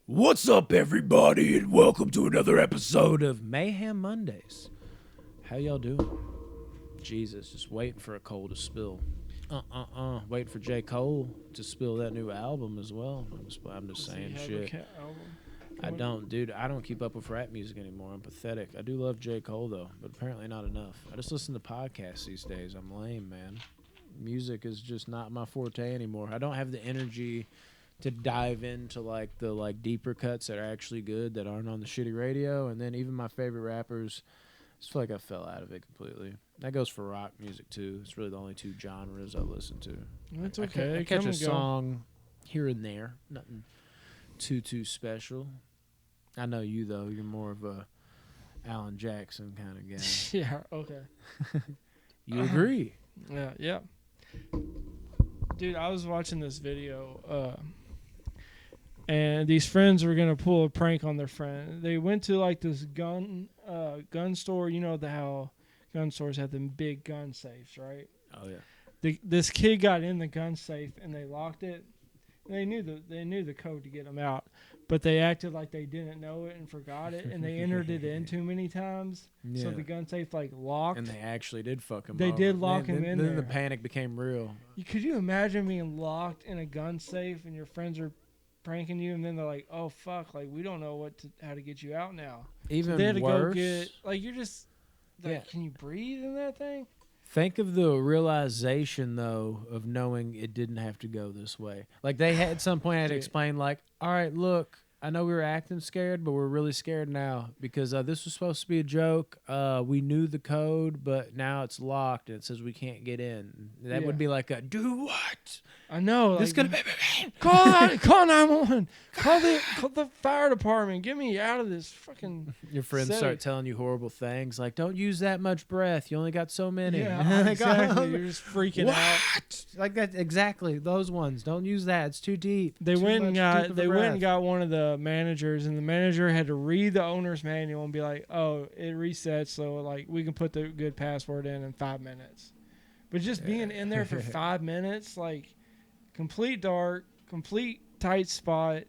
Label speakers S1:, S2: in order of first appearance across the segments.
S1: What's up, everybody, and welcome to another episode of Mayhem Mondays. How y'all doing? Jesus, just waiting for a Cole to spill. Waiting for J. Cole to spill that new album as well. I'm just saying shit. I don't keep up with rap music anymore. I'm pathetic. I do love J. Cole, though, but apparently not enough. I just listen to podcasts these days. I'm lame, man. Music is just not my forte anymore. I don't have the energy to dive into the deeper cuts that are actually good that aren't on the shitty radio. And then even my favorite rappers, I just feel like I fell out of it completely. That goes for rock music too. It's really the only two genres I listen to.
S2: That's okay.
S1: I catch a song here and there, nothing too special. I know you though. You're more of a Alan Jackson kind of guy.
S2: Yeah. Okay.
S1: You agree?
S2: Yeah. Dude, I was watching this video, and these friends were gonna pull a prank on their friend. They went to like this gun store. You know how gun stores have them big gun safes, right?
S1: Oh yeah.
S2: This kid got in the gun safe and they locked it. They knew the code to get them out, but they acted like they didn't know it and forgot it, and they entered it in too many times. Yeah. So the gun safe locked.
S1: And they actually did fuck him.
S2: They did lock him in there.
S1: Then the panic became real.
S2: Could you imagine being locked in a gun safe and your friends are pranking you, and then they're like, "Oh fuck! Like we don't know how to get you out now."
S1: Even
S2: so they had to
S1: worse.
S2: Go get you're just can you breathe in that thing?
S1: Think of the realization, though, of knowing it didn't have to go this way. Like, they had, at some point had to explain, like, all right, look, I know we were acting scared, but we're really scared now because this was supposed to be a joke. We knew the code, but now it's locked, and it says we can't get in. That would be like a, do what?
S2: I know.
S1: This could be
S2: call 911. Call the fire department. Get me out of this fucking.
S1: Your friends start telling you horrible things like, "Don't use that much breath. You only got so many."
S2: Yeah, exactly. You're just freaking out.
S1: Like that exactly. Those ones. Don't use that. It's too deep.
S2: They went and got one of the managers, and the manager had to read the owner's manual and be like, "Oh, it resets, so like we can put the good password in 5 minutes." But just being in there for 5 minutes, like. Complete dark, complete tight spot,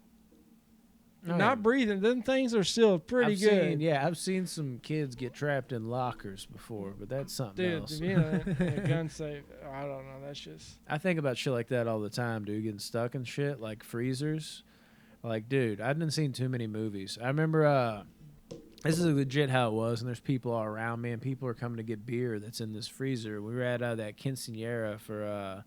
S2: not breathing. Them things are still pretty good.
S1: I've seen some kids get trapped in lockers before, but that's something else.
S2: Dude, to be in a gun safe, I don't know. That's just...
S1: I think about shit like that all the time, dude, getting stuck in shit, like freezers. Like, dude, I've been seeing too many movies. I remember, this is legit how it was, and there's people all around me, and people are coming to get beer that's in this freezer. We were at that quinceañera for...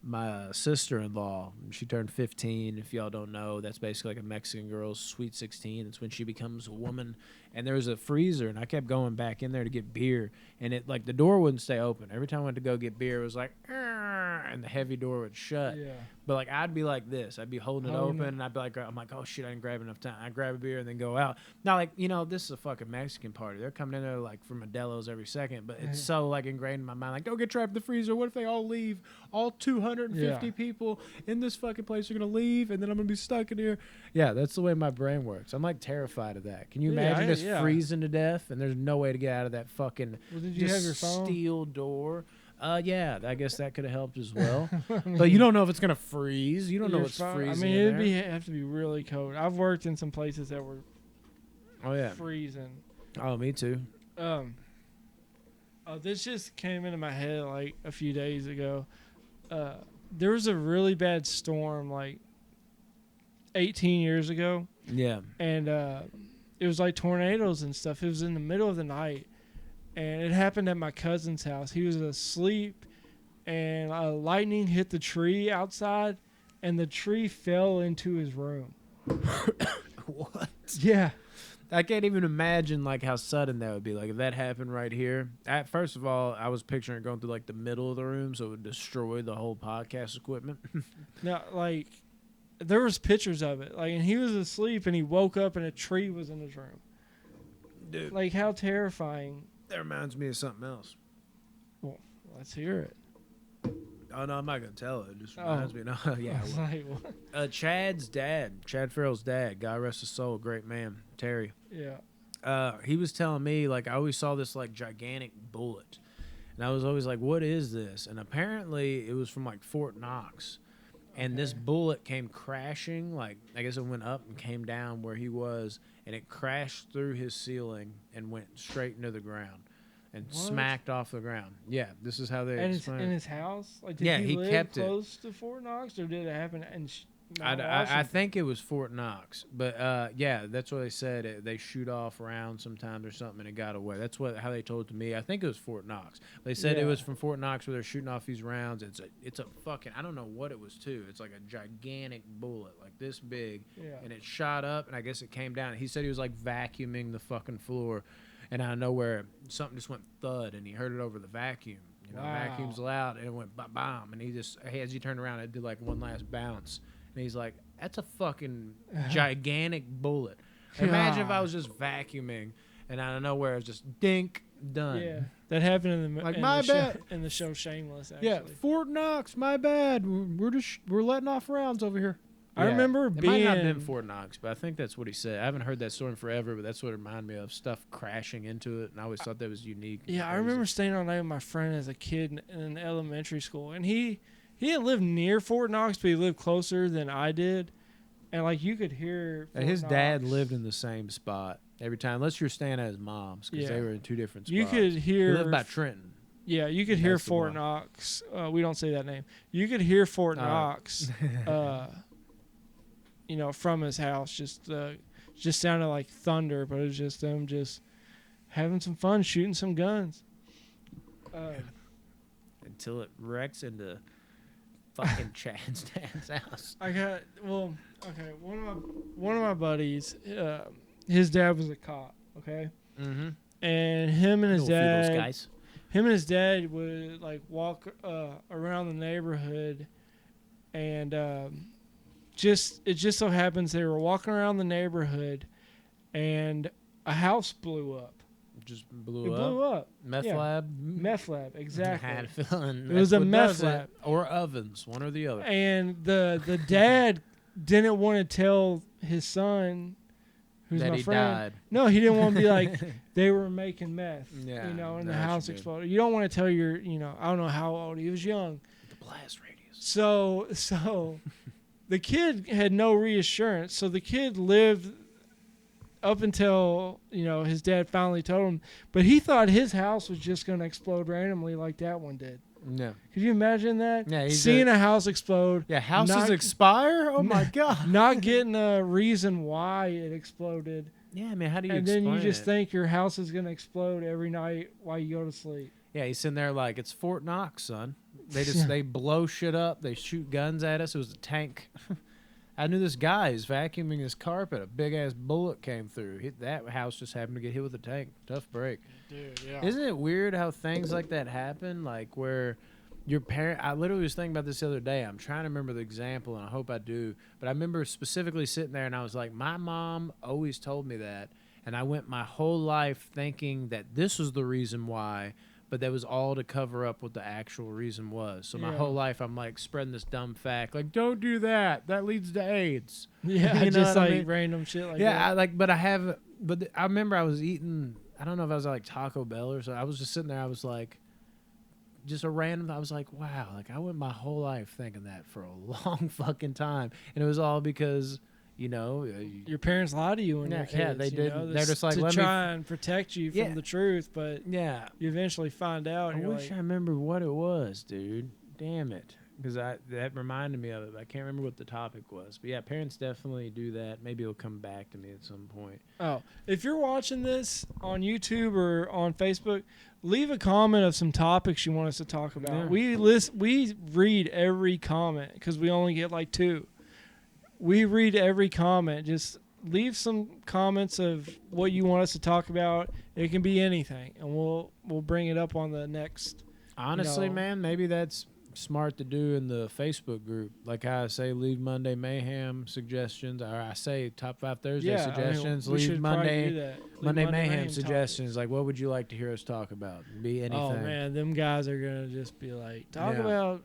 S1: my sister-in-law, she turned 15. If y'all don't know, that's basically like a Mexican girl's sweet 16. It's when she becomes a woman. And there was a freezer, and I kept going back in there to get beer. And it the door wouldn't stay open. Every time I went to go get beer, it was like, and the heavy door would shut.
S2: Yeah.
S1: But I'd be like this. I'd be holding it open, and I'd be like, I'm like, oh shit, I didn't grab enough time. I'd grab a beer and then go out. Now, this is a fucking Mexican party. They're coming in there from Modelo's every second. But it's so ingrained in my mind. Like, don't get trapped in the freezer. What if they all leave? All 250 people in this fucking place are gonna leave, and then I'm gonna be stuck in here. Yeah, that's the way my brain works. I'm terrified of that. Can you imagine just freezing to death, and there's no way to get out of that fucking
S2: did you have your phone?
S1: Steel door? Yeah, I guess that could have helped as well. But you don't know if it's gonna freeze. You don't know what's freezing.
S2: I mean, it'd have to be really cold. I've worked in some places that were freezing.
S1: Oh, me too.
S2: This just came into my head a few days ago. There was a really bad storm 18 years ago.
S1: Yeah.
S2: And it was tornadoes and stuff. It was in the middle of the night. And it happened at my cousin's house. He was asleep, and lightning hit the tree outside, and the tree fell into his room.
S1: What?
S2: Yeah.
S1: I can't even imagine how sudden that would be. If that happened right here. First of all, I was picturing it going through the middle of the room, so it would destroy the whole podcast equipment.
S2: No, there was pictures of it. And he was asleep, and he woke up, and a tree was in his room. Dude. How terrifying.
S1: That reminds me of something else.
S2: Well, let's hear it.
S1: Oh, no, I'm not going to tell it. It just reminds me. No, yeah.
S2: What?
S1: Chad's dad, Chad Farrell's dad, God rest his soul, great man, Terry.
S2: Yeah.
S1: He was telling me, I always saw this, gigantic bullet. And I was always like, what is this? And apparently it was from, Fort Knox. And this bullet came crashing, like, I guess it went up and came down where he was, and it crashed through his ceiling and went straight into the ground and smacked off the ground. Yeah, this is how they explain it.
S2: In his house? Like, did he live
S1: kept
S2: close to Fort Knox, or did it happen in
S1: I think it was Fort Knox, but yeah, that's what they said. They shoot off rounds sometimes or something, and it got away. That's how they told it to me. I think it was Fort Knox. They said it was from Fort Knox where they're shooting off these rounds. It's a fucking, I don't know what it was too. It's like a gigantic bullet, like this big, and it shot up, and I guess it came down. He said he was like vacuuming the fucking floor, and out of nowhere something just went thud, and he heard it over the vacuum. You know, vacuum's loud, and it went bomb, and as he turned around, it did like one last bounce. And he's like, that's a fucking gigantic bullet. Imagine if I was just vacuuming and out of nowhere it was just dink, done.
S2: Yeah, that happened in the,
S1: like,
S2: in the show Shameless, actually.
S1: Yeah, Fort Knox, my bad. We're letting off rounds over here.
S2: I remember
S1: it might not have been Fort Knox, but I think that's what he said. I haven't heard that story in forever, but that's what it reminded me of, stuff crashing into it, and I always thought that was unique.
S2: Yeah, I remember staying all night with my friend as a kid in elementary school, and he didn't live near Fort Knox, but he lived closer than I did. And, like, you could hear Fort
S1: his
S2: Knox.
S1: dad lived in the same spot every time, unless you're staying at his mom's, because they were in two different spots.
S2: You could hear...
S1: He lived by Trenton.
S2: Yeah, you could hear Fort Knox. We don't say that name. You could hear Fort Knox, you know, from his house. Just sounded like thunder, but it was just them just having some fun, shooting some guns.
S1: Until it wrecks into... fucking Chad's dad's house.
S2: One of my buddies, his dad was a cop, okay?
S1: Mm-hmm.
S2: And him and his
S1: dad, those guys.
S2: Him and his dad would, like, walk around the neighborhood, and it just so happens they were walking around the neighborhood, and a house blew up.
S1: Just blew up.
S2: It blew up.
S1: Meth lab.
S2: Meth lab, exactly.
S1: I had a feeling
S2: it was a meth lab
S1: or ovens, one or the other.
S2: And the dad didn't want to tell his son, who's
S1: that
S2: my
S1: he
S2: friend.
S1: Died.
S2: No, he didn't want to be like they were making meth.
S1: Yeah,
S2: you know, and the house exploded. You don't want to tell your, you know, I don't know how old he was, young.
S1: The blast radius.
S2: So the kid had no reassurance. So the kid lived up until, you know, his dad finally told him. But he thought his house was just going to explode randomly like that one did.
S1: Yeah.
S2: Could you imagine that?
S1: Yeah,
S2: seeing a house explode.
S1: Yeah, houses expire? Oh, my God.
S2: Not getting a reason why it exploded.
S1: Yeah, I mean, how do you
S2: explain it? And then you just
S1: it?
S2: think your house is going to explode every night while you go to sleep.
S1: Yeah, he's sitting there like, it's Fort Knox, son. They blow shit up. They shoot guns at us. It was a tank. I knew this guy is vacuuming his carpet. A big-ass bullet came through. That house just happened to get hit with a tank. Tough break.
S2: Dude, yeah.
S1: Isn't it weird how things like that happen? Like where your parent... I literally was thinking about this the other day. I'm trying to remember the example, and I hope I do. But I remember specifically sitting there, and I was like, my mom always told me that. And I went my whole life thinking that this was the reason why... But that was all to cover up what the actual reason was. So my whole life, I'm like spreading this dumb fact, like, don't do that. That leads to AIDS.
S2: Yeah,
S1: you know
S2: just like
S1: I mean?
S2: random shit like that.
S1: Yeah, but I remember I was eating, I don't know if I was at like Taco Bell or so. I was just sitting there. I was like, just a random, I was like, wow, like I went my whole life thinking that for a long fucking time. And it was all because... You know,
S2: your parents lie to you when you're kids.
S1: Yeah, they did. They're just like,
S2: to try and protect you from the truth, but you eventually find out.
S1: I wish I remember what it was, dude. Damn it, because that reminded me of it. I can't remember what the topic was, but yeah, parents definitely do that. Maybe it'll come back to me at some point.
S2: Oh, if you're watching this on YouTube or on Facebook, leave a comment of some topics you want us to talk about. Yeah. We read every comment because we only get like 2. We read every comment. Just leave some comments of what you want us to talk about. It can be anything, and we'll bring it up on the next.
S1: Honestly, man, maybe that's smart to do in the Facebook group. Like how I say, leave Monday Mayhem suggestions, or I say top 5 Thursday suggestions. Leave Monday Mayhem suggestions. Topics. Like, what would you like to hear us talk about? Be anything.
S2: Oh man, them guys are gonna just be like, talk about.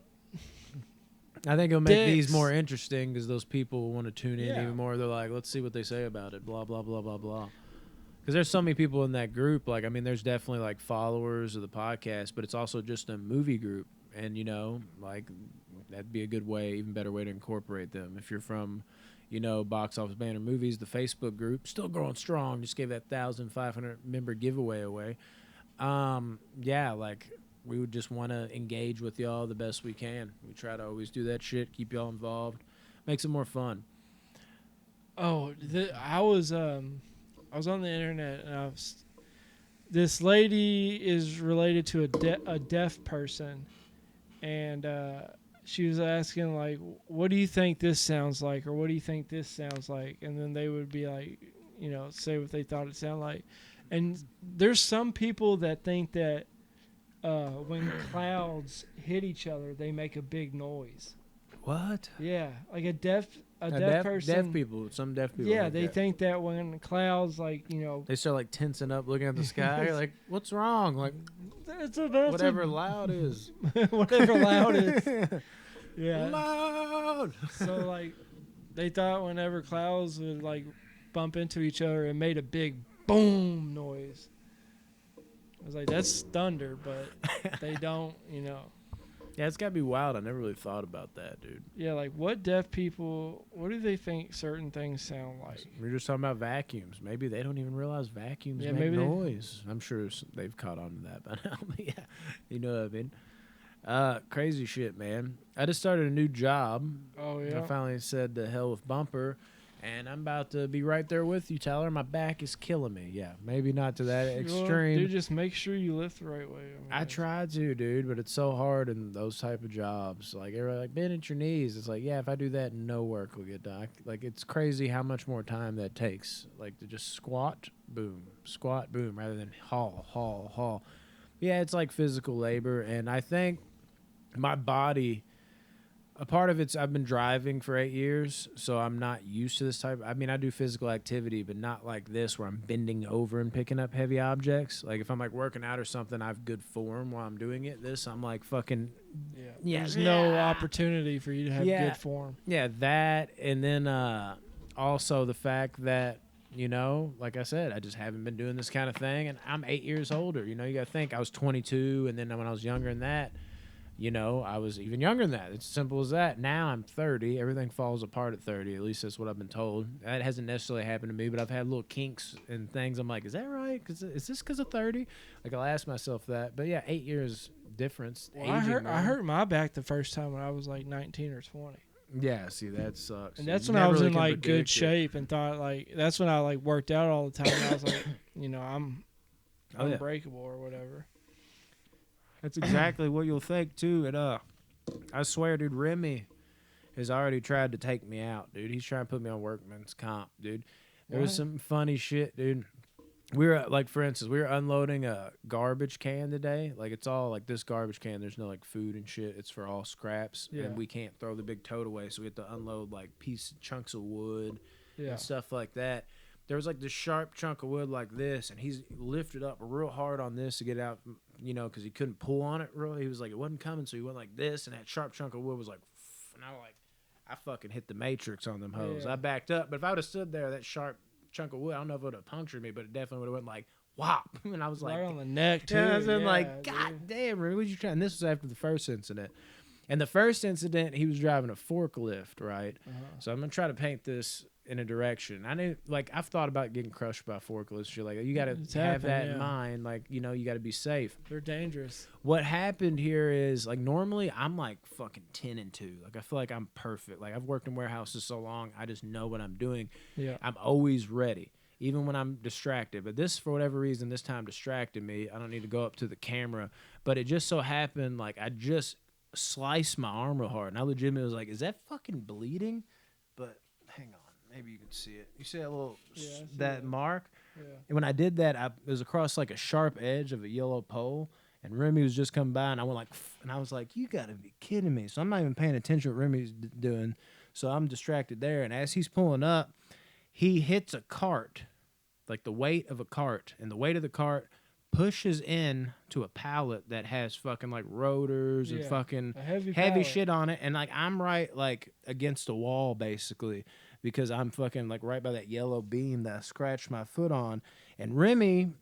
S1: I think it'll make these more interesting because those people will want to tune in even more. They're like, let's see what they say about it, blah, blah, blah, blah, blah. Because there's so many people in that group. Like, I mean, there's definitely, like, followers of the podcast, but it's also just a movie group. And, you know, like, that'd be a good way, even better way to incorporate them. If you're from, Box Office Banner Movies, the Facebook group, still growing strong. Just gave that 1,500 member giveaway away. Yeah, like we would just want to engage with y'all the best we can. We try to always do that shit, keep y'all involved, makes it more fun.
S2: Oh, I was on the internet and this lady is related to a deaf person, and she was asking like, what do you think this sounds like, or what do you think this sounds like, and then they would be like, say what they thought it sounded like. And there's some people that think that when clouds hit each other, they make a big noise.
S1: What?
S2: Yeah, like a deaf person.
S1: Deaf people, some deaf people.
S2: Yeah, they think that when clouds, like,
S1: they start like tensing up, looking at the sky. You're like, what's wrong? Like, whatever loud is.
S2: Whatever loud is. Yeah.
S1: Loud.
S2: So like, they thought whenever clouds would like bump into each other, it made a big boom noise. I was like, that's thunder, but they don't,
S1: Yeah, it's gotta be wild. I never really thought about that, dude.
S2: Yeah, like what deaf people, what do they think certain things sound like?
S1: We're just talking about vacuums. Maybe they don't even realize vacuums make noise. I'm sure they've caught on to that by now. Yeah, you know what I mean? Crazy shit, man. I just started a new job.
S2: Oh, yeah?
S1: I finally said the hell with bumper. And I'm about to be right there with you, Tyler. My back is killing me. Yeah, maybe not to that extreme.
S2: Dude, just make sure you lift the right way.
S1: I try to, dude, but it's so hard in those type of jobs. Like, everybody like, bend at your knees. It's like, yeah, if I do that, no work will get done. Like, it's crazy how much more time that takes. Like, to just squat, boom, rather than haul. Yeah, it's like physical labor. And I think my body... A part of it's I've been driving for 8 years, so I'm not used to this type. I mean, I do physical activity, but not like this where I'm bending over and picking up heavy objects. Like if I'm like working out or something, I have good form while I'm doing it. This, I'm like fucking...
S2: Yeah. There's no opportunity for you to have good form.
S1: Yeah, that. And then also the fact that, like I said, I just haven't been doing this kind of thing. And I'm 8 years older. You got to think I was 22, and then when I was younger than that, I was even younger than that. It's simple as that. Now I'm 30. Everything falls apart at 30. At least that's what I've been told. That hasn't necessarily happened to me, but I've had little kinks and things. I'm like, is that right? Is this because of 30? Like, I'll ask myself that. But, yeah, 8 years difference.
S2: Well, I hurt my back the first time when I was, like, 19 or 20.
S1: Yeah, see, that sucks.
S2: And that's when I was in, like, good shape and thought, like, that's when I, like, worked out all the time. And I was like, I'm unbreakable or whatever.
S1: That's exactly what you'll think, too. And I swear, dude, Remy has already tried to take me out, dude. He's trying to put me on Workmans Comp, dude. There was some funny shit, dude. We were, like, for instance, we were unloading a garbage can today. Like, it's all, like, this garbage can. There's no, like, food and shit. It's for all scraps. Yeah. And we can't throw the big tote away, so we have to unload, like, chunks of wood and stuff like that. There was, like, this sharp chunk of wood like this, and he's lifted up real hard on this to get out, because he couldn't pull on it really. He was like, it wasn't coming, so he went like this, and that sharp chunk of wood was like, and I fucking hit the matrix on them hoes. Yeah. I backed up, but if I would have stood there, that sharp chunk of wood, I don't know if it would have punctured me, but it definitely would have went like, whop. And I was like...
S2: Right on the neck, too.
S1: Yeah, I was like, God damn, what you trying? And this was after the first incident. And the first incident, he was driving a forklift, right? So I'm going to try to paint this in a direction. I knew, like, I've thought about getting crushed by forklifts. Shit, like, you got to have that in mind. Like, you got to be safe.
S2: They're dangerous.
S1: What happened here is, like, normally I'm like fucking 10 and 2. Like, I feel like I'm perfect. Like, I've worked in warehouses so long, I just know what I'm doing. Yeah. I'm always ready, even when I'm distracted. But this, for whatever reason, this time distracted me. I don't need to go up to the camera, but it just so happened, like, I just sliced my arm real hard, and I legitimately was like, is that fucking bleeding? But hang on. Maybe you can see it. You see that little that mark? Yeah. And when I did that, it was across like a sharp edge of a yellow pole. And Remy was just coming by, and I went like, and I was like, you got to be kidding me. So I'm not even paying attention to what Remy's doing. So I'm distracted there. And as he's pulling up, he hits a cart, like the weight of a cart. And the weight of the cart pushes in to a pallet that has fucking like rotors and fucking heavy shit on it. And like I'm right like against a wall basically, because I'm fucking like right by that yellow beam that I scratched my foot on. And Remy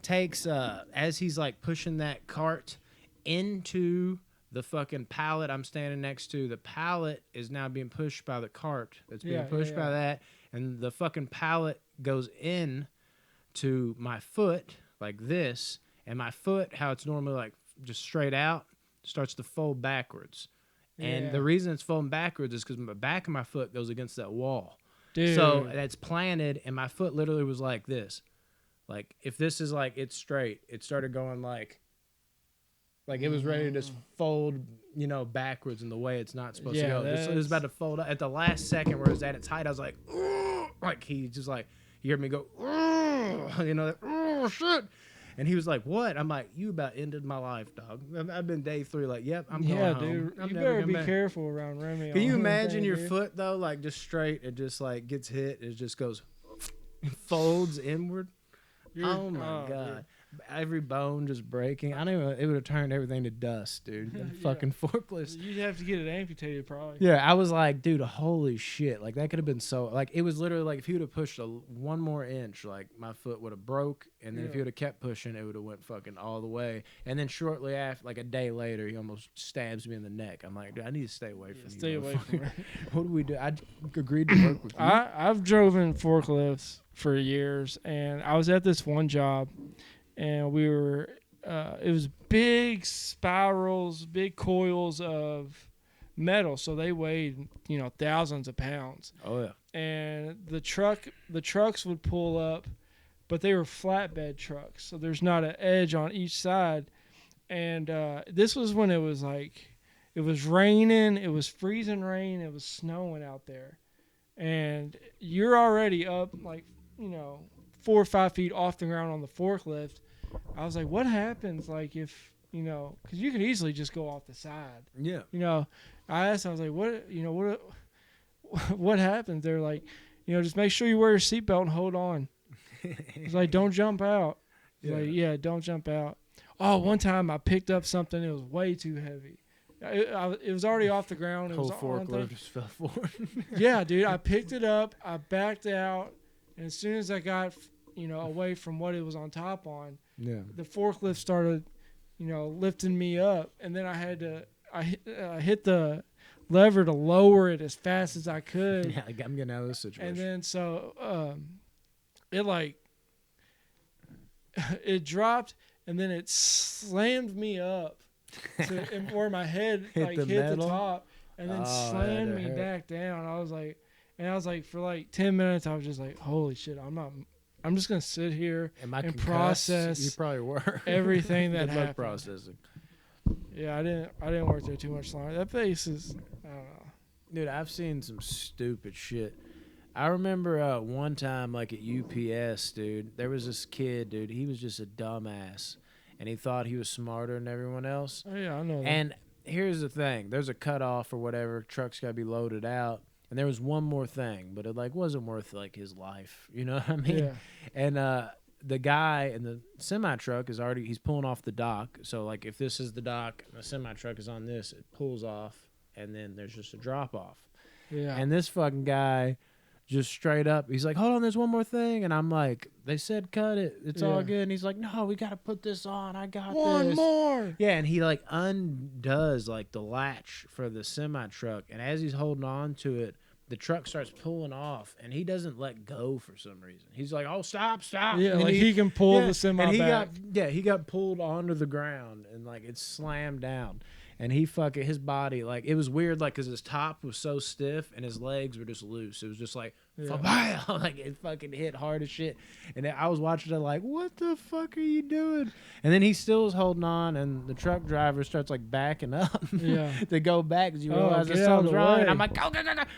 S1: takes as he's like pushing that cart into the fucking pallet I'm standing next to, the pallet is now being pushed by the cart. It's being pushed by that, and the fucking pallet goes in to my foot like this, and my foot, how it's normally like just straight out, starts to fold backwards. And the reason it's folding backwards is because the back of my foot goes against that wall.
S2: Dude.
S1: So it's planted, and my foot literally was like this. Like, if this is like, it's straight, it started going like it was ready to just fold, backwards in the way it's not supposed to go. It was about to fold up. At the last second where it was at its height, I was like, "Ugh!" Like, he just like, you hear me go, "Ugh!" "Oh, shit." And he was like, "What?" I'm like, "You about ended my life, dog." I've been day 3, like, yep, I'm going home.
S2: Dude,
S1: I'm
S2: you
S1: never
S2: better
S1: coming
S2: be
S1: back.
S2: careful around Remy.
S1: Can you imagine your foot, though, like, just straight, it just, like, gets hit, it just goes, folds inward? Oh, my God. Dude. Every bone just breaking. I know it would have turned everything to dust, dude. The fucking forklift.
S2: You'd have to get it amputated, probably.
S1: Yeah, I was like, dude, holy shit. Like, that could have been so... Like, it was literally like, if he would have pushed one more inch, like, my foot would have broke. And then if he would have kept pushing, it would have went fucking all the way. And then shortly after, like a day later, he almost stabs me in the neck. I'm like, dude, I need to stay away from you.
S2: Stay away from me.
S1: What do we do? I agreed to work with you.
S2: I've driven forklifts for years, and I was at this one job, and we were, it was big spirals, big coils of metal, so they weighed, thousands of pounds.
S1: Oh yeah.
S2: And the trucks would pull up, but they were flatbed trucks, so there's not an edge on each side. And this was when it was like, it was raining, it was freezing rain, it was snowing out there, and you're already up like 4 or 5 feet off the ground on the forklift. I was like, what happens, like, if, because you could easily just go off the side.
S1: Yeah.
S2: I asked, I was like, what happens? They're like, just make sure you wear your seatbelt and hold on. It's like, don't jump out. Like, don't jump out. Oh, one time I picked up something, it was way too heavy. It was already off the ground.
S1: Whole forklift just fell forward.
S2: Yeah, dude, I picked it up, I backed out, and as soon as I got, away from what it was on top on, the forklift started, lifting me up, and then I hit the lever to lower it as fast as I could.
S1: Yeah, I'm getting out of this situation.
S2: And then so it dropped, and then it slammed me up to where my head hit the top, and then slammed me back down. I was like, for like 10 minutes, I was just like, holy shit, I'm just gonna sit here and process.
S1: You probably were
S2: everything that happened.
S1: Processing.
S2: Yeah, I didn't work there too much longer. That place is, I don't know.
S1: Dude, I've seen some stupid shit. I remember one time, like at UPS, dude, there was this kid, dude. He was just a dumbass, and he thought he was smarter than everyone else.
S2: Oh yeah, I know that.
S1: And here's the thing: there's a cutoff or whatever. Trucks gotta be loaded out. And there was one more thing, but it like wasn't worth like his life. You know what I mean?
S2: Yeah.
S1: And the guy in the semi truck he's pulling off the dock. So like if this is the dock, and the semi truck is on this, it pulls off, and then there's just a drop off.
S2: Yeah.
S1: And this fucking guy just straight up, he's like, "Hold on, there's one more thing." And I'm like, "They said cut it. It's all good." And he's like, "No, we got to put this on. I got
S2: one more."
S1: Yeah, and he like undoes like the latch for the semi truck, and as he's holding on to it, the truck starts pulling off, and he doesn't let go for some reason. He's like, "Oh, stop!"
S2: Yeah,
S1: and
S2: like he can pull the semi
S1: and
S2: back.
S1: He got pulled onto the ground, and like it slammed down. And he his body, like, it was weird, like, because his top was so stiff and his legs were just loose. It was just like, like, it fucking hit hard as shit. And I was watching it like, what the fuck are you doing? And then he still was holding on, and the truck driver starts, like, backing up to go back because you realize that something's wrong. And I'm like, go.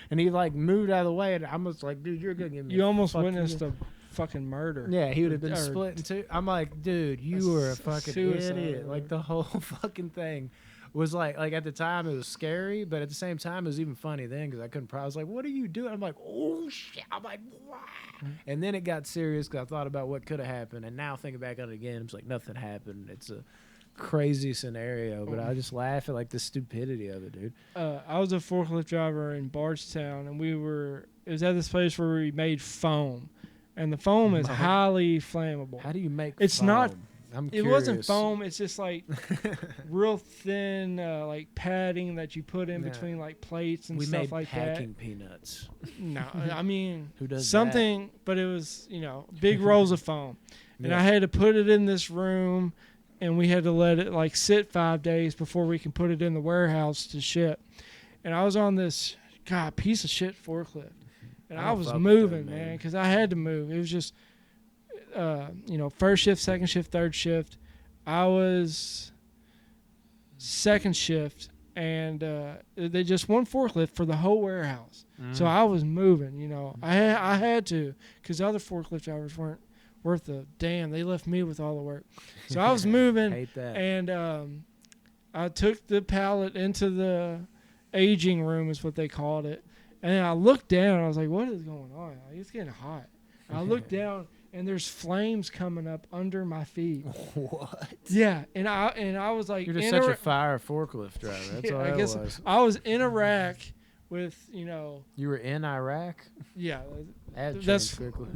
S1: And he, like, moved out of the way, and I'm just like, dude, you're going to give me
S2: You almost witnessed a fucking murder.
S1: Yeah, he would have been split in two. I'm like, dude, you were a fucking idiot. Like, the whole fucking thing was like at the time it was scary, but at the same time it was even funny then because I was like, what are you doing? I'm like, oh shit. I'm like, wow. And then it got serious because I thought about what could have happened, and now thinking back on it again, it's like nothing happened. It's a crazy scenario, but I just laugh at like the stupidity of it, dude.
S2: I was a forklift driver in Bardstown, and it was at this place where we made foam, and the foam is highly flammable.
S1: How do you make
S2: It's
S1: foam?
S2: not
S1: I'm
S2: It
S1: curious.
S2: wasn't foam. It's just like real thin, like padding that you put in between like plates and
S1: we
S2: stuff
S1: made
S2: like
S1: packing peanuts.
S2: No, I mean
S1: Who does
S2: something, but it was big rolls of foam, and I had to put it in this room, and we had to let it like sit 5 days before we can put it in the warehouse to ship. And I was on this piece of shit forklift, and I was moving, man, because I had to move. It was just first shift, second shift, third shift. I was second shift, and they just one forklift for the whole warehouse. So I was moving, I had to, because the other forklift drivers weren't worth a damn. They left me with all the work. So I was moving,
S1: Hate that.
S2: and I took the pallet into the aging room is what they called it. And I looked down, and I was like, what is going on? Like, it's getting hot. And I looked down, and there's flames coming up under my feet.
S1: What?
S2: Yeah, and I was like,
S1: you're just such a fire forklift driver. That's all I guess was.
S2: I was in Iraq with
S1: You were in Iraq?
S2: Yeah,
S1: That's quickly.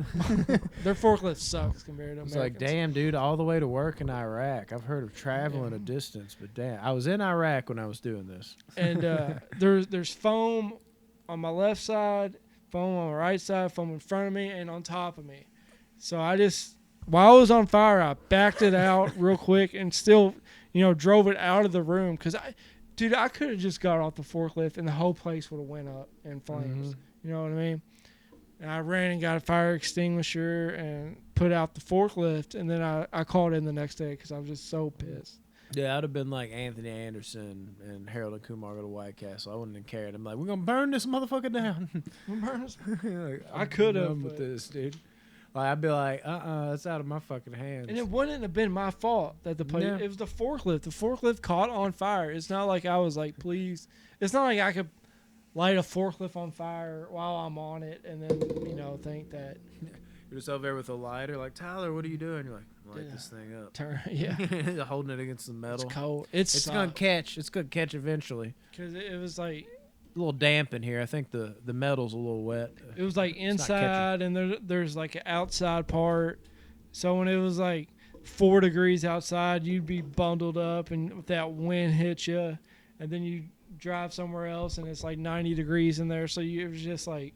S2: Their forklift sucks compared to Americans.
S1: It's like, damn, dude, all the way to work in Iraq. I've heard of traveling a distance, but damn, I was in Iraq when I was doing this.
S2: And there's foam on my left side, foam on my right side, foam in front of me, and on top of me. So while I was on fire, I backed it out real quick and still, drove it out of the room. Because, I could have just got off the forklift and the whole place would have went up in flames. Mm-hmm. You know what I mean? And I ran and got a fire extinguisher and put out the forklift. And then I called in the next day because I was just so pissed.
S1: Yeah, I'd have been like Anthony Anderson and Harold and Kumar go to White Castle. I wouldn't have cared. I'm like, we're going to burn this motherfucker down.
S2: Like, I could have.
S1: with this, dude. Like, I'd be like, it's out of my fucking hands.
S2: And it wouldn't have been my fault that the place. Yeah. It was the forklift. The forklift caught on fire. It's not like I was like, please. It's not like I could light a forklift on fire while I'm on it and then, think that.
S1: You're just over there with a lighter, like, Tyler, what are you doing? You're like, light this thing up. Holding it against the metal.
S2: It's cold.
S1: It's gonna catch. It's gonna catch eventually.
S2: Because it was like
S1: a little damp in here. I think the metal's a little wet.
S2: It was like inside, and there's like an outside part. So when it was like 4 degrees outside, you'd be bundled up, and if that wind hit you, and then you drive somewhere else, and it's like 90 degrees in there. So it was just like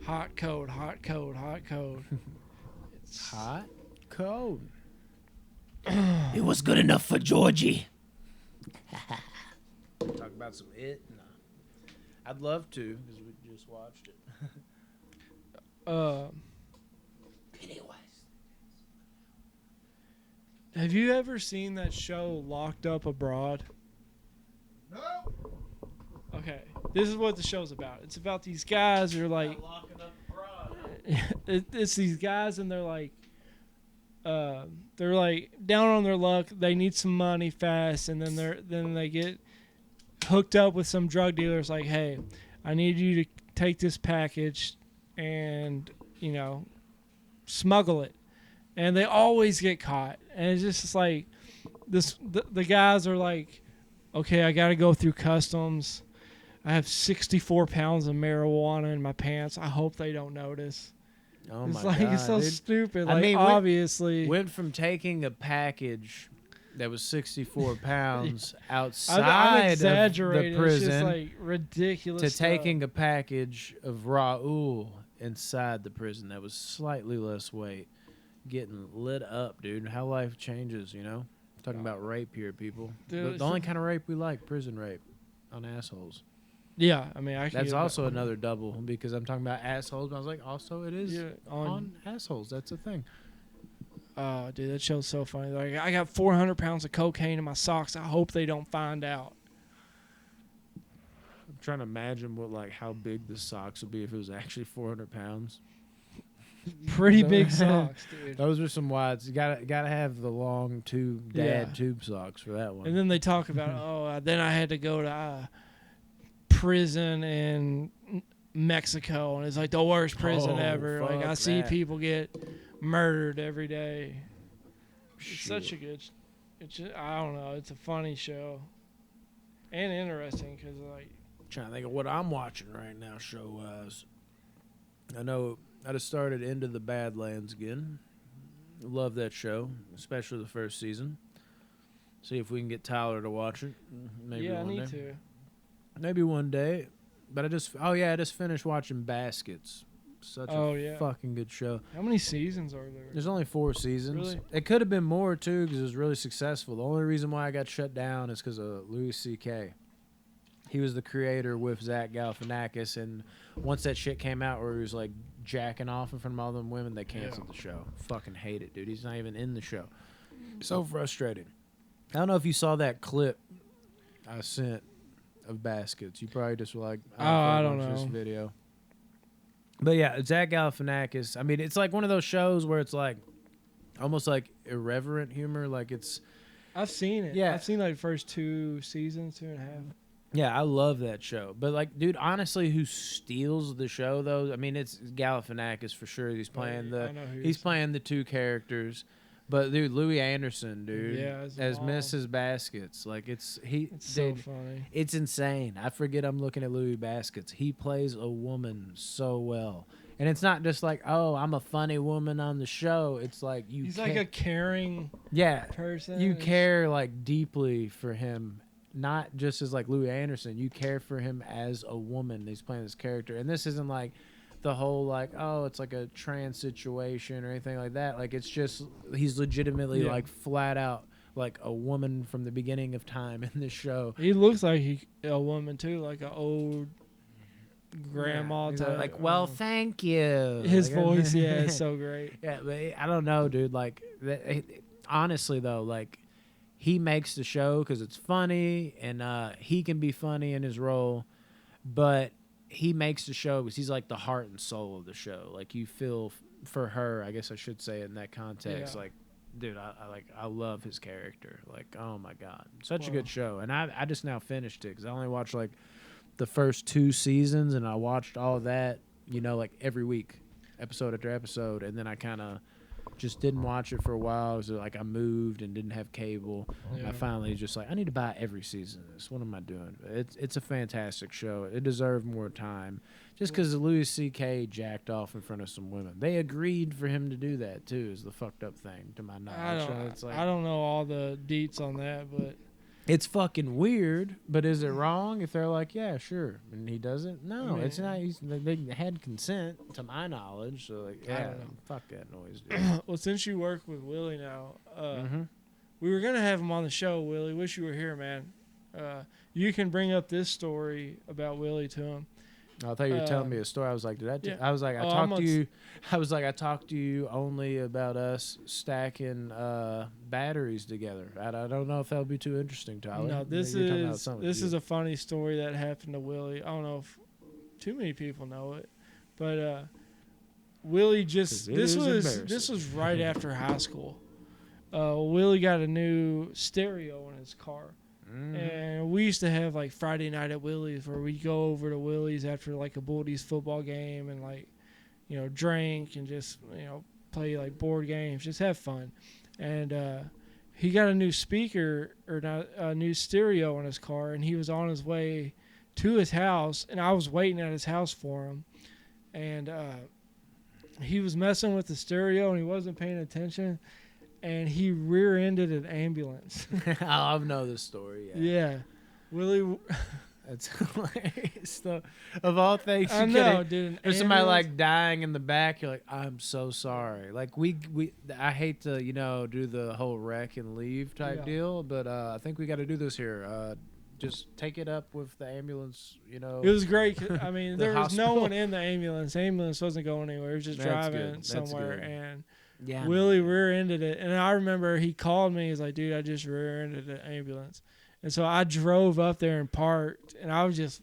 S2: hot, cold, hot, cold, hot, cold.
S1: It's hot, cold.
S3: It was good enough for Georgie.
S1: Talk about some It? No. I'd love to, because we just watched it.
S2: Have you ever seen that show Locked Up Abroad?
S1: No.
S2: Okay, this is what the show's about. It's about these guys who are like,
S1: locking up abroad.
S2: It's these guys, and they're like down on their luck. They need some money fast, and then they get hooked up with some drug dealers. Like, hey, I need you to take this package and smuggle it, and they always get caught. And it's just like the guys are like, okay, I got to go through customs. I have 64 pounds of marijuana in my pants. I hope they don't notice.
S1: Oh
S2: it's
S1: my God,
S2: it's so
S1: dude.
S2: stupid. Like, obviously.
S1: Went from taking a package that was 64 pounds outside of the prison
S2: it's just like ridiculous
S1: to
S2: stuff.
S1: taking a package of Raoul inside the prison that was slightly less weight. Getting lit up, dude. How life changes, Talking about rape here, people.
S2: Dude,
S1: the only kind of rape we like, prison rape on assholes.
S2: Yeah, I mean,
S1: that's also another double because I'm talking about assholes. But I was like, also it is on assholes. That's a thing.
S2: Oh, dude, that show's so funny. Like, I got 400 pounds of cocaine in my socks. I hope they don't find out.
S1: I'm trying to imagine how big the socks would be if it was actually 400 pounds.
S2: Pretty big socks, dude.
S1: Those are some wides. You gotta have the long tube tube socks for that one.
S2: And then they talk about then I had to go to prison in Mexico, and it's like the worst prison ever. Like, I see people get murdered every day. It's such a good. I don't know. It's a funny show, and interesting because like.
S1: I'm trying to think of what I'm watching right now, show wise. I know I just started Into the Badlands again. Love that show, especially the first season. See if we can get Tyler to watch it. Maybe
S2: I
S1: one
S2: need
S1: day.
S2: to.
S1: Maybe one day. But I just finished watching Baskets. Such a fucking good show.
S2: How many seasons are there?
S1: There's only 4 seasons.
S2: Really?
S1: It could have been more, too, because it was really successful. The only reason why I got shut down is because of Louis C.K. He was the creator with Zach Galifianakis, and once that shit came out where he was, like, jacking off in front of all them women, they canceled the show. Fucking hate it, dude. He's not even in the show. So frustrating. I don't know if you saw that clip I sent of Baskets. You probably just were like,
S2: I don't know.
S1: This video. But yeah, Zach Galifianakis. I mean, it's like one of those shows where it's like almost like irreverent humor. Like it's.
S2: I've seen it.
S1: Yeah.
S2: I've seen like the first 2 seasons, 2.5.
S1: Yeah, I love that show. But like, dude, honestly, who steals the show though? I mean, it's Galifianakis for sure. He's playing playing the 2 characters. But dude, Louis Anderson, dude, as Mrs. Baskets, like it's
S2: so funny.
S1: It's insane. I forget I'm looking at Louis Baskets. He plays a woman so well, and it's not just like, oh, I'm a funny woman on the show. It's like
S2: he's like a caring person.
S1: You care like deeply for him, not just as like Louis Anderson. You care for him as a woman. He's playing this character, and this isn't like the whole like, oh, it's like a trans situation or anything like that. Like it's just he's legitimately like flat out like a woman from the beginning of time in this show.
S2: He looks like a woman too, like an old grandma type.
S1: Like, well, thank you.
S2: His
S1: like,
S2: voice, is so great.
S1: Yeah, but I don't know, dude. Like, honestly though, like he makes the show because it's funny and he can be funny in his role, but he makes the show because he's like the heart and soul of the show. Like you feel for her, I guess I should say it in that context. Like, dude, I love his character. Like, oh my God, such a good show. And I just now finished it because I only watched like the first 2 seasons, and I watched all of that, you know, like every week, episode after episode, and then I kind of just didn't watch it for a while. It was like I moved and didn't have cable. I finally just like, I need to buy every season of this. What am I doing? It's a fantastic show. It deserved more time. Just because Louis C.K. jacked off in front of some women. They agreed for him to do that, too, is the fucked up thing, to my knowledge.
S2: I don't know all the deets on that, but
S1: it's fucking weird, but is it wrong if they're like, yeah, sure, and he doesn't? No, it's not. They had consent, to my knowledge, so like, yeah, fuck that noise, dude.
S2: Well, since you work with Willie now, we were gonna have him on the show. Willie, wish you were here, man. You can bring up this story about Willie to him.
S1: I thought you were telling me a story. I was like, I was like, I talked to you. I was like, I talked to you only about us stacking batteries together. I don't know if that would be too interesting, Tyler.
S2: No, this is a funny story that happened to Willie. I don't know if too many people know it, but Willie just this was right after high school. Willie got a new stereo in his car. And we used to have like Friday night at Willie's where we'd go over to Willie's after like a Bullies football game and like, you know, drink and just, you know, play like board games, just have fun. And he got a new speaker or not a new stereo in his car, and he was on his way to his house, and I was waiting at his house for him. And he was messing with the stereo and he wasn't paying attention. And he rear-ended an ambulance.
S1: I know this story.
S2: Yeah. Willie.
S1: That's hilarious. Of all things,
S2: I know, dude.
S1: There's somebody like dying in the back. You're like, I'm so sorry. Like I hate to, you know, do the whole wreck and leave type deal, but I think we got to do this here. Just take it up with the ambulance, you know.
S2: It was great. I mean, there was no one in the ambulance. The ambulance wasn't going anywhere. It was just driving somewhere, and Willie rear-ended it. And I remember he called me. He's like, dude, I just rear-ended the ambulance. And so I drove up there and parked, and I was just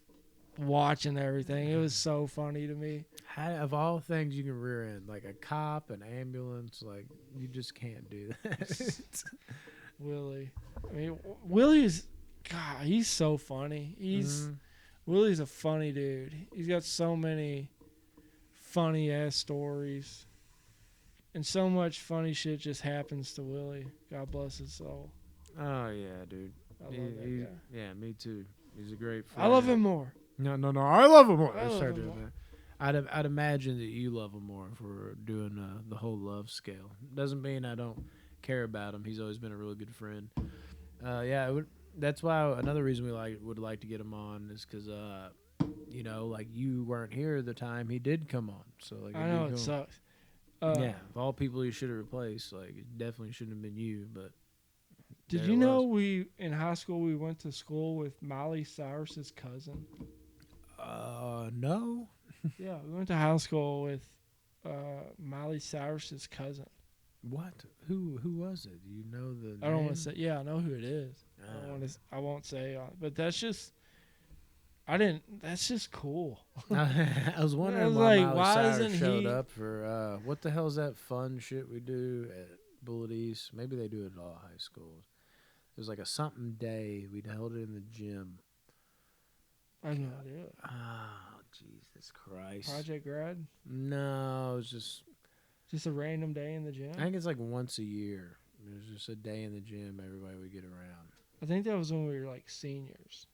S2: watching everything. It was so funny to me.
S1: Of all things you can rear-end, like a cop, an ambulance, like you just can't do that.
S2: Willie. I mean, Willie's... God, he's so funny. Willie's a funny dude. He's got so many funny ass stories, and so much funny shit just happens to Willie. God bless his soul.
S1: Oh yeah, dude.
S2: I love that guy.
S1: Yeah, me too. He's a great friend.
S2: I love him more.
S1: No. I love him more. I start doing that. I'd imagine that you love him more if we're doing the whole love scale. Doesn't mean I don't care about him. He's always been a really good friend. Yeah, that's why another reason we would like to get him on is because you know, like you weren't here the time he did come on. So like
S2: I know it sucks.
S1: Yeah, of all people you should have replaced, like it definitely shouldn't have been you. But
S2: did you know we in high school we went to school with Miley Cyrus's cousin?
S1: No.
S2: Yeah, we went to high school with Miley Cyrus's cousin.
S1: What? Who was it? Do you know the name?
S2: I don't want to say. Yeah, I know who it is.
S1: Oh.
S2: I won't say. But that's just. I didn't. That's just cool.
S1: I was wondering
S2: like,
S1: Miley
S2: why
S1: Cyrus
S2: isn't
S1: showed
S2: he
S1: up for what the hell is that fun shit we do at Bullet East? Maybe they do it at all high schools. It was like a something day. We'd held it in the gym.
S2: I have no idea.
S1: Oh, Jesus Christ.
S2: Project Grad?
S1: No, it was just
S2: a random day in the gym?
S1: I think it's like once a year. It was just a day in the gym. Everybody would get around.
S2: I think that was when we were like seniors.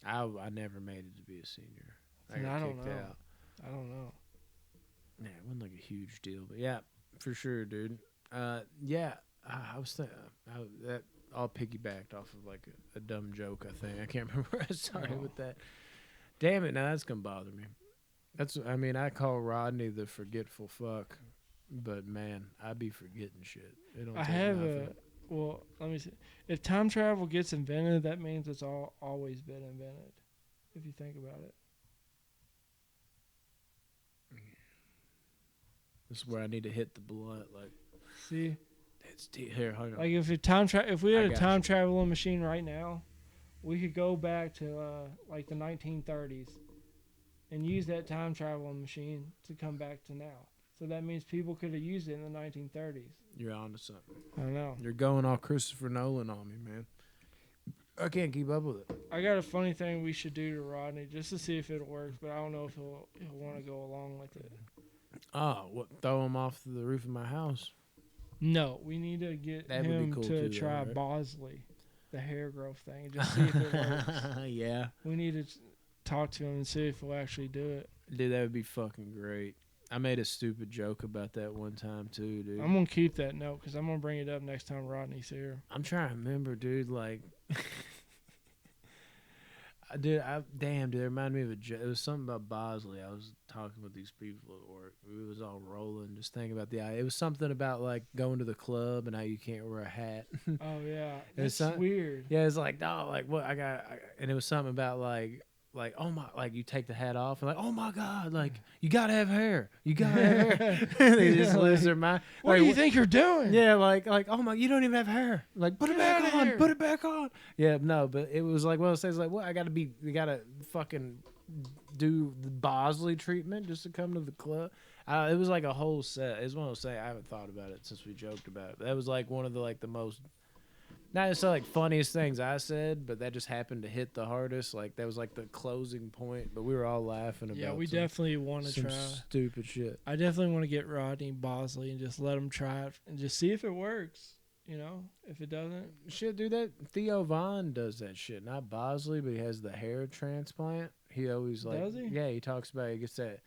S1: I never made it to be a senior. I got
S2: don't
S1: kicked
S2: know.
S1: out.
S2: I don't know.
S1: Yeah, it wasn't like a huge deal, but yeah, for sure, dude. Yeah, I was thinking that all piggybacked off of like a dumb joke. I think I can't remember where I started with that. Damn it! Now that's gonna bother me. I call Rodney the forgetful fuck, but man, I be forgetting shit. It don't take nothing.
S2: Well, let me see. If time travel gets invented, that means it's always been invented. If you think about it.
S1: This is where I need to hit the blunt. Like,
S2: see,
S1: it's here. Hold on.
S2: Like if we had a time traveling machine right now, we could go back to like the 1930s, and use that time traveling machine to come back to now. So that means people could have used it in the 1930s.
S1: You're on to something.
S2: I know.
S1: You're going all Christopher Nolan on me, man. I can't keep up with it.
S2: I got a funny thing we should do to Rodney just to see if it works, but I don't know if he'll want to go along with it.
S1: Oh, what? Throw him off the roof of my house?
S2: No, we need to get him
S1: cool
S2: to
S1: too,
S2: try
S1: right?
S2: Bosley, the hair growth thing, and just see if it works.
S1: Yeah.
S2: We need to talk to him and see if he'll actually do it.
S1: Dude, that would be fucking great. I made a stupid joke about that one time too, dude.
S2: I'm gonna keep that note because I'm gonna bring it up next time Rodney's here.
S1: I'm trying to remember, dude. Like, dude, dude, it reminded me of a joke. It was something about Bosley. I was talking with these people at work. We was all rolling, just thinking about it was something about like going to the club and how you can't wear a hat.
S2: Oh yeah, that's weird.
S1: Yeah, it's like no, like what and it was something about like oh my, like you take the hat off and like oh my god, like you gotta have hair, you gotta have hair. They just lose their mind.
S2: What do you think you're doing?
S1: Yeah, like oh my, you don't even have hair. Like put it back on, put it back on. Yeah, no, but it was like it says like what we gotta fucking do the Bosley treatment just to come to the club. It was like a whole set. It's one of those things I haven't thought about it since we joked about it. But that was like one of the most. Not necessarily like funniest things I said, but that just happened to hit the hardest. Like that was like the closing point, but we were all laughing about.
S2: Yeah, we definitely want to try
S1: stupid shit.
S2: I definitely want to get Rodney Bosley and just let him try it and just see if it works. You know, if it doesn't,
S1: shit, dude. That Theo Von does that shit. Not Bosley, but he has the hair transplant. He always like.
S2: Does he?
S1: Yeah, he talks about he gets that,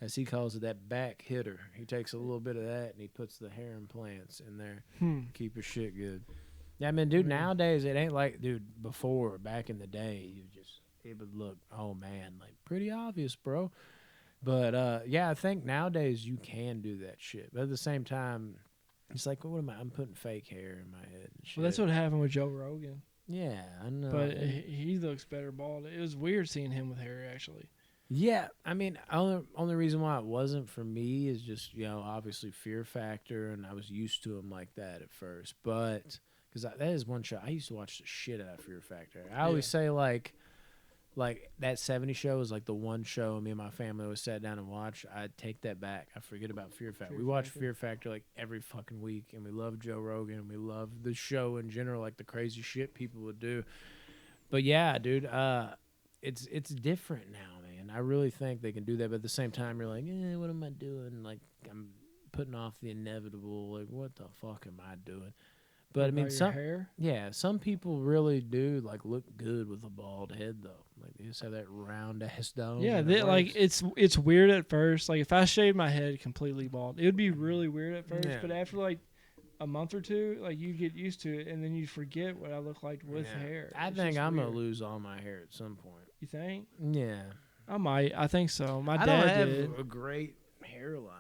S1: as he calls it, that back hitter. He takes a little bit of that and he puts the hair implants in there. Keep his shit good. Yeah, I mean, dude, nowadays it ain't like, dude, before, back in the day, it would look, oh man, like pretty obvious, bro. But, yeah, I think nowadays you can do that shit. But at the same time, it's like, what am I? I'm putting fake hair in my head and shit.
S2: Well, that's what happened with Joe Rogan.
S1: Yeah, I know.
S2: But he looks better bald. It was weird seeing him with hair, actually.
S1: Yeah, I mean, only reason why it wasn't for me is just, obviously Fear Factor, and I was used to him like that at first. But... because that is one show. I used to watch the shit out of Fear Factor. I always say, like that 70 show is like the one show me and my family always sat down and watched. I'd take that back. I forget about Fear Factor. We watch Fear Factor like every fucking week, and we love Joe Rogan, and we love the show in general, like the crazy shit people would do. But yeah, dude, it's different now, man. I really think they can do that, but at the same time, you're like, what am I doing? Like, I'm putting off the inevitable. Like, what the fuck am I doing? But I mean, some people really do like look good with a bald head, though. Like they just have that round ass dome.
S2: Yeah,
S1: and it
S2: like
S1: works.
S2: it's weird at first. Like if I shaved my head completely bald, it would be really weird at first.
S1: Yeah.
S2: But after like a month or two, like you get used to it, and then you forget what I look like with hair.
S1: I
S2: It's
S1: think
S2: just
S1: I'm
S2: weird.
S1: gonna lose all my hair at some point.
S2: You think?
S1: Yeah.
S2: I might. I think so. My
S1: I
S2: dad
S1: don't have
S2: did.
S1: a great hairline,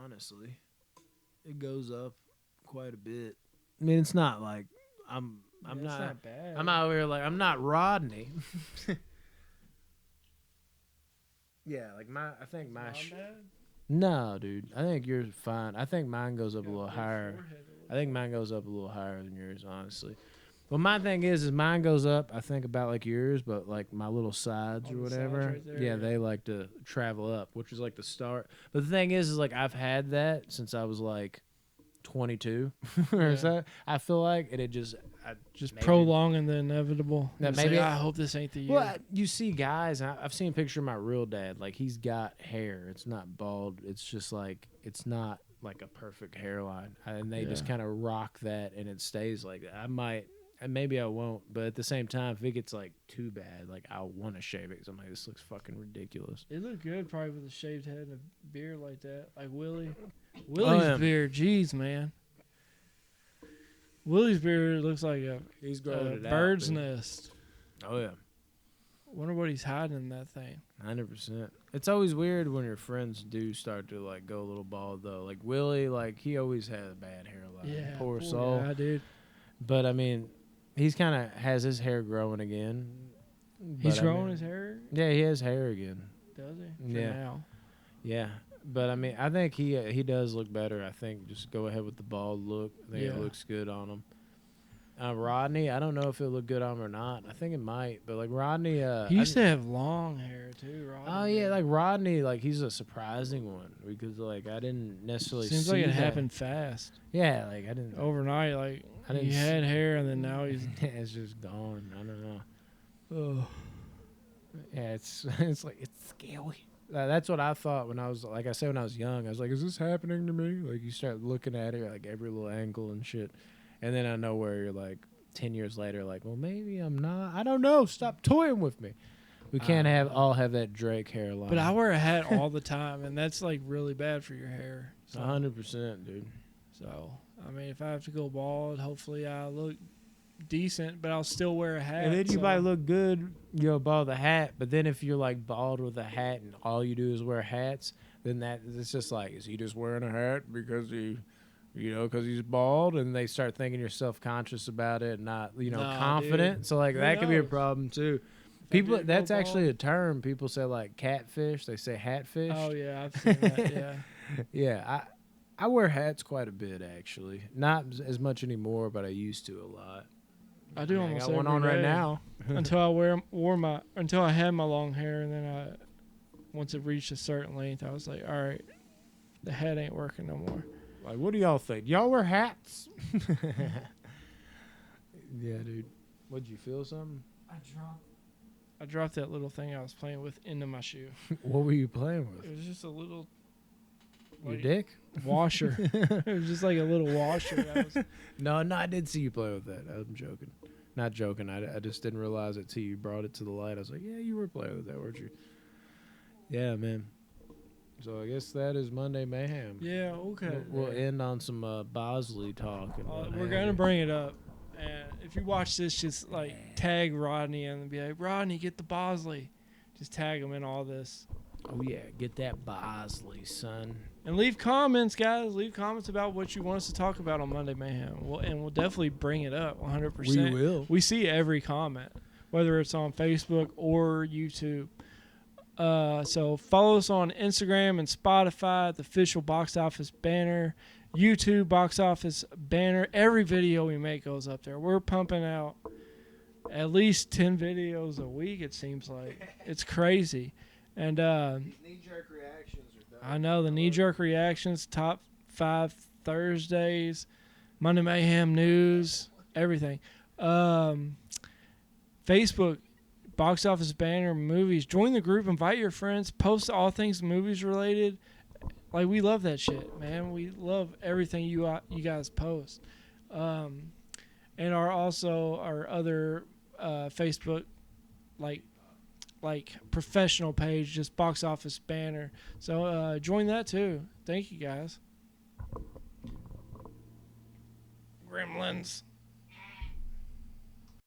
S1: honestly. It goes up quite a bit. I mean, it's not like I'm
S2: Yeah, it's not bad.
S1: I'm out here like I'm not Rodney. Yeah, like I think my no, dude. I think yours fine. I think mine goes up a little higher. I think mine goes up a little higher than yours, honestly. Well, my thing is mine goes up, I think, about like yours, but like my little sides
S2: On
S1: or
S2: the sides
S1: whatever.
S2: right there,
S1: yeah,
S2: yeah.
S1: they like to travel up, which is like the start. But the thing is like I've had that since I was like 22 or
S2: Yeah.
S1: so. I feel like, and it just maybe-
S2: Prolonging the inevitable.
S1: That
S2: Just
S1: maybe-
S2: like, I hope this ain't the year.
S1: Well, you see guys, and I've seen a picture of my real dad. Like he's got hair. It's not bald. It's just like it's not like a perfect hairline, and they just
S2: Yeah.
S1: kind of rock that, and it stays like that. I might, and maybe I won't, but at the same time, if it gets like too bad, like I'll want to shave it because I'm like, this looks fucking ridiculous.
S2: It looked good probably with a shaved head and a beard like that. Like Willie. Willie's
S1: yeah.
S2: beard, jeez, man. Willie's beard looks like a
S1: He's
S2: bird's nest.
S1: Oh yeah.
S2: Wonder what he's hiding in that thing.
S1: 100%. It's always weird when your friends do start to like go a little bald though. Like Willie, like he always had a bad hairline.
S2: Yeah,
S1: Poor soul.
S2: guy, dude.
S1: But I mean, he's kind of has his hair growing again.
S2: He's
S1: But, I
S2: growing
S1: mean,
S2: his hair,
S1: Yeah, he has hair again.
S2: does he? For
S1: Yeah.
S2: now.
S1: Yeah, but I mean, I think he does look better. I think just go ahead with the bald look. I think
S2: Yeah.
S1: it looks good on him. Rodney, I don't know if it'll look good on him or not. I think it might, but like Rodney,
S2: He used to have long hair too, Rodney.
S1: Oh yeah, like Rodney, like he's a surprising one because like I didn't necessarily
S2: seems
S1: see
S2: like it
S1: that.
S2: happened fast.
S1: Yeah, like I didn't.
S2: Overnight, like
S1: I didn't
S2: he had hair and then now he's
S1: it's just gone. I don't know.
S2: oh.
S1: Yeah, it's it's like it's scary. That's what I thought when I was like I said when I was young. I was like, is this happening to me? Like you start looking at it like every little angle and shit, and then I know where you're like 10 years later, like, well maybe I'm not. I don't know. Stop toying with me. We can't all have that Drake hairline.
S2: But I wear a hat all the time and that's like really bad for your hair. So,
S1: 100%, dude.
S2: so I mean if I have to go bald, hopefully I look decent, but I'll still wear a hat.
S1: And then you
S2: so-
S1: might look good, bald the hat. But then if you're like bald with a hat and all you do is wear hats, then it's just like, is he just wearing a hat because because he's bald? And they start thinking you're self-conscious about it, and not
S2: Nah,
S1: confident.
S2: dude.
S1: So like
S2: Who
S1: that could be a
S2: knows?
S1: problem too.
S2: If I
S1: People,
S2: did go
S1: that's actually
S2: bald-
S1: a term. People say like catfish. They say hatfish.
S2: Oh yeah, I've seen that. Yeah.
S1: Yeah, I wear hats quite a bit actually. Not as much anymore, but I used to a lot.
S2: I do
S1: I
S2: almost
S1: got one
S2: every
S1: on right
S2: day.
S1: now.
S2: until I had my long hair, and then once it reached a certain length, I was like, all right, the hat ain't working no more.
S1: Like, what do y'all think? Y'all wear hats? Yeah, dude. Would you feel something?
S2: I dropped that little thing I was playing with into my shoe.
S1: What were you playing
S2: It
S1: with?
S2: was just a little
S1: Your
S2: like,
S1: dick?
S2: washer. It was just like a little washer. That was,
S1: No, I did see you play with that. I'm joking. Not joking. I just didn't realize it till you brought it to the light. I was like, yeah, you were playing with that, weren't you? Yeah, man. So I guess that is Monday Mayhem.
S2: yeah, okay.
S1: We'll end on some Bosley talk. And what
S2: We're
S1: have
S2: gonna
S1: you.
S2: bring it up, and if you watch this, just like tag Rodney and be like, Rodney, get the Bosley. Just tag him in all this.
S1: Oh, yeah. Get that Bosley, son.
S2: And leave comments, guys. Leave comments about what you want us to talk about on Monday Mayhem. We'll definitely bring it up 100%.
S1: We will.
S2: We see every comment, whether it's on Facebook or YouTube. So follow us on Instagram and Spotify, the official box office banner, YouTube box office banner. Every video we make goes up there. We're pumping out at least 10 videos a week, it seems like. It's crazy. And
S1: Knee-jerk reactions are done.
S2: I know the knee-jerk reactions, top 5 Thursdays, Monday Mayhem news, everything. Facebook, box office banner, movies. Join the group, invite your friends, post all things movies related. Like, we love that shit, man. We love everything you guys post. And our other Facebook, like like professional page, just box office banner. So join that too. Thank you guys. Gremlins.